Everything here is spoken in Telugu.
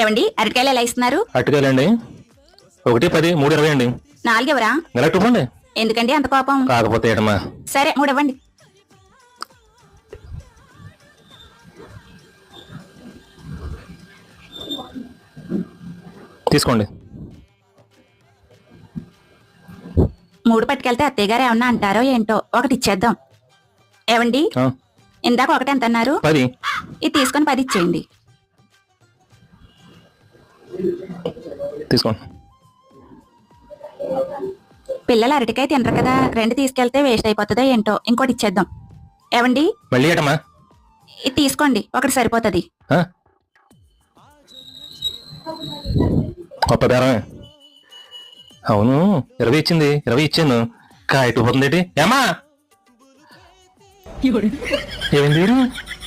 ఏమండి అరటికాయలు ఎలా ఇస్తున్నారు? అరటికాయలండి 1, 10, 3, 20 అండి. 4 ఎవరా? నెలకు ఇవ్వండి. ఎందుకండి అంత కోపం? కాకపోతే ఏటమ్మా. సరే 3 ఇవ్వండి. తీసుకోండి. 3 పట్టుకెళ్తే అత్తయ్య గారు ఏమన్నా అంటారో ఏంటో, ఒకటి ఇచ్చేద్దాం. ఏవండి ఇందాక ఒకటి ఎంత అన్నారు? 10. ఇది తీసుకొని 10 ఇచ్చేయండి. తీసుకోండి. పిల్లలు అరటికాయ తినరు కదా, 2 తీసుకెళ్తే వేస్ట్ అయిపోతుందో ఏంటో, ఇంకోటి ఇచ్చేద్దాం. ఏవండి మళ్ళీ ఏటమ్మా? ఇది తీసుకోండి, ఒకటి సరిపోతుంది. గొప్ప బేరమే. అవును 20 ఇచ్చింది, 20 ఇచ్చాను. కాయ పోతుంది ఏంటి ఏమా? ఏమైంది?